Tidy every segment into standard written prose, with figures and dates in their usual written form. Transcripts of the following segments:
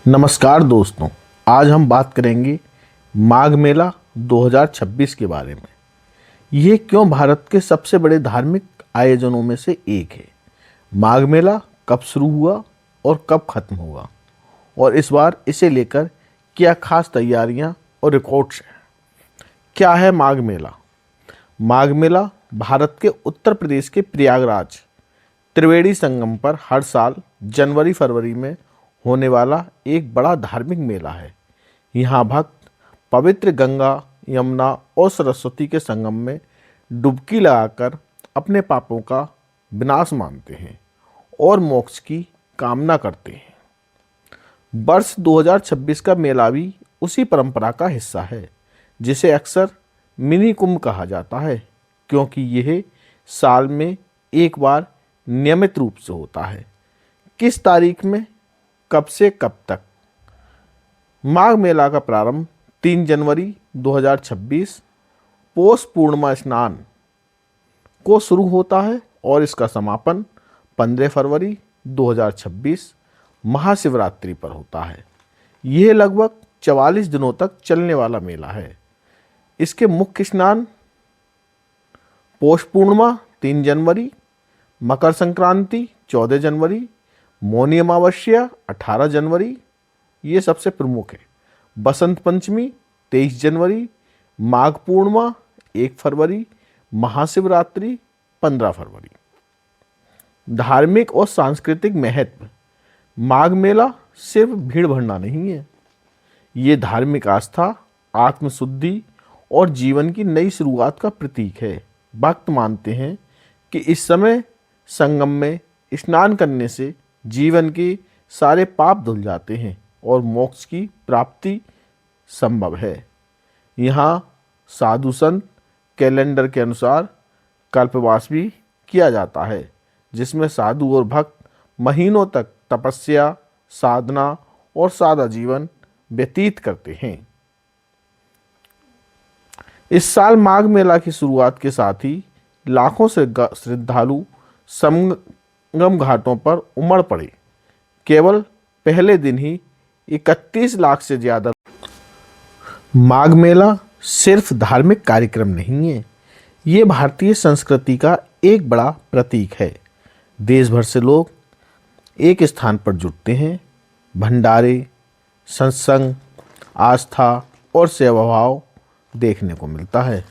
नमस्कार दोस्तों, आज हम बात करेंगे माघ मेला 2026 के बारे में। ये क्यों भारत के सबसे बड़े धार्मिक आयोजनों में से एक है। माघ मेला कब शुरू हुआ और कब खत्म हुआ, और इस बार इसे लेकर क्या खास तैयारियां और रिकॉर्ड्स हैं। क्या है माघ मेला? माघ मेला भारत के उत्तर प्रदेश के प्रयागराज त्रिवेणी संगम पर हर साल जनवरी फरवरी में होने वाला एक बड़ा धार्मिक मेला है। यहाँ भक्त पवित्र गंगा, यमुना और सरस्वती के संगम में डुबकी लगाकर अपने पापों का विनाश मानते हैं और मोक्ष की कामना करते हैं। वर्ष 2026 का मेला भी उसी परंपरा का हिस्सा है, जिसे अक्सर मिनी कुंभ कहा जाता है, क्योंकि यह साल में एक बार नियमित रूप से होता है। किस तारीख में, कब से कब तक? माघ मेला का प्रारंभ 3 जनवरी 2026 पौष पूर्णिमा स्नान को शुरू होता है और इसका समापन 15 फरवरी 2026 महाशिवरात्रि पर होता है। यह लगभग 44 दिनों तक चलने वाला मेला है। इसके मुख्य स्नान पौष पूर्णिमा 3 जनवरी, मकर संक्रांति 14 जनवरी, मौनी अमावस्या 18 जनवरी, ये सबसे प्रमुख है। बसंत पंचमी 23 जनवरी, माघ पूर्णिमा 1 फरवरी, महाशिवरात्रि 15 फरवरी। धार्मिक और सांस्कृतिक महत्व। माघ मेला सिर्फ भीड़ भरना नहीं है, ये धार्मिक आस्था, आत्मशुद्धि और जीवन की नई शुरुआत का प्रतीक है। भक्त मानते हैं कि इस समय संगम में स्नान करने से जीवन के सारे पाप धुल जाते हैं और मोक्ष की प्राप्ति संभव है। यहाँ साधु संत कैलेंडर के अनुसार कल्पवास भी किया जाता है, जिसमें साधु और भक्त महीनों तक तपस्या, साधना और सादा जीवन व्यतीत करते हैं। इस साल माघ मेला की शुरुआत के साथ ही लाखों से श्रद्धालु संगम घाटों पर उमड़ पड़े। केवल पहले दिन ही 31 लाख से ज्यादा। माघ मेला सिर्फ धार्मिक कार्यक्रम नहीं है, ये भारतीय संस्कृति का एक बड़ा प्रतीक है। देश भर से लोग एक स्थान पर जुटते हैं। भंडारे, सत्संग, आस्था और सेवा भाव देखने को मिलता है,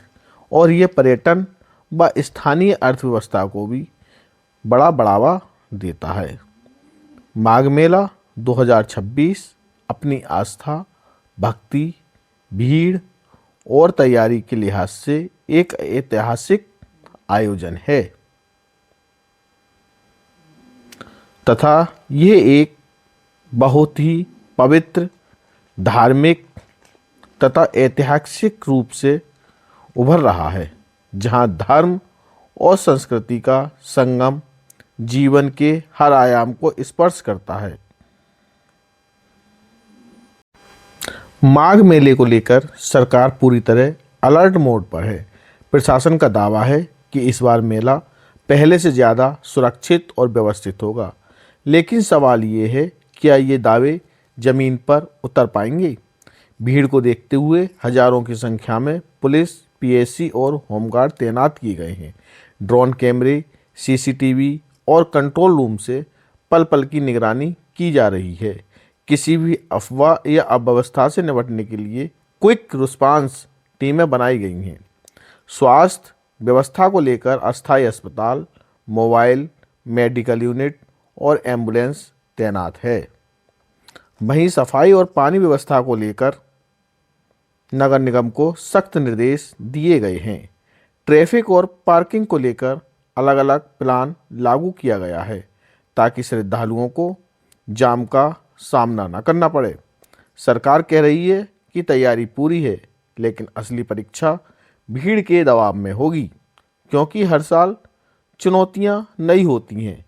और ये पर्यटन व स्थानीय अर्थव्यवस्था को भी बड़ा बढ़ावा देता है। माघ मेला 2026 अपनी आस्था, भक्ति, भीड़ और तैयारी के लिहाज से एक ऐतिहासिक आयोजन है, तथा ये एक बहुत ही पवित्र, धार्मिक तथा ऐतिहासिक रूप से उभर रहा है, जहाँ धर्म और संस्कृति का संगम जीवन के हर आयाम को स्पर्श करता है। माघ मेले को लेकर सरकार पूरी तरह अलर्ट मोड पर है। प्रशासन का दावा है कि इस बार मेला पहले से ज़्यादा सुरक्षित और व्यवस्थित होगा, लेकिन सवाल ये है, क्या ये दावे ज़मीन पर उतर पाएंगे? भीड़ को देखते हुए हजारों की संख्या में पुलिस, पीएसी और होमगार्ड तैनात किए गए हैं। ड्रोन कैमरे, सीसीटीवी और कंट्रोल रूम से पल पल की निगरानी की जा रही है। किसी भी अफवाह या अव्यवस्था से निपटने के लिए क्विक रिस्पांस टीमें बनाई गई हैं। स्वास्थ्य व्यवस्था को लेकर अस्थायी अस्पताल, मोबाइल मेडिकल यूनिट और एम्बुलेंस तैनात है। वहीं सफाई और पानी व्यवस्था को लेकर नगर निगम को सख्त निर्देश दिए गए हैं। ट्रैफिक और पार्किंग को लेकर अलग अलग प्लान लागू किया गया है, ताकि श्रद्धालुओं को जाम का सामना न करना पड़े। सरकार कह रही है कि तैयारी पूरी है, लेकिन असली परीक्षा भीड़ के दबाव में होगी, क्योंकि हर साल चुनौतियां नई होती हैं।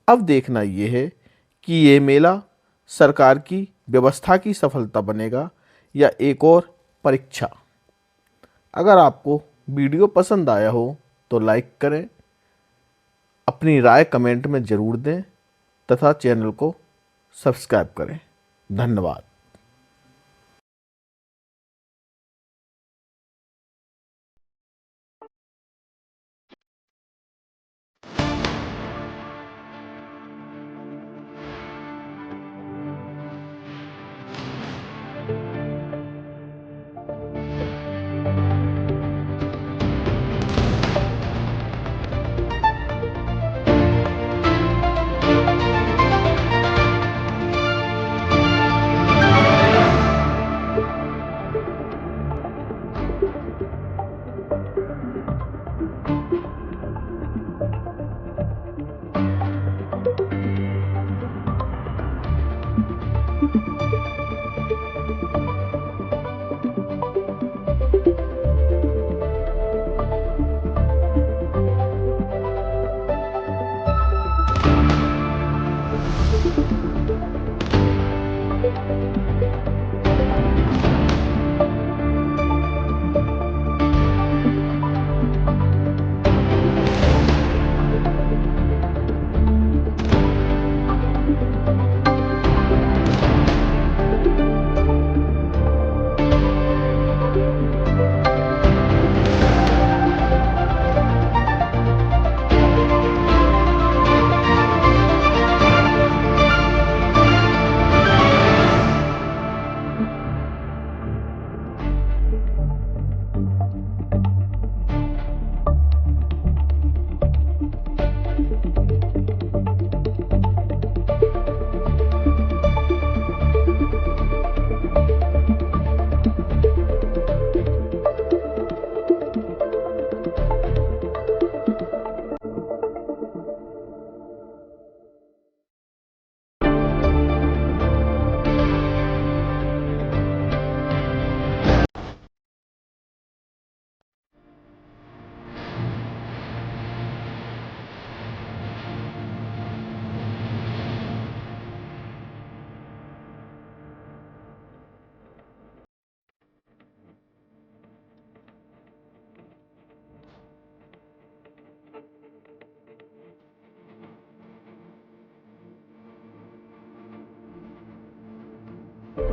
अब देखना ये है कि ये मेला सरकार की व्यवस्था की सफलता बनेगा या एक और परीक्षा। अगर आपको वीडियो पसंद आया हो तो लाइक करें, अपनी राय कमेंट में ज़रूर दें तथा चैनल को सब्सक्राइब करें। धन्यवाद।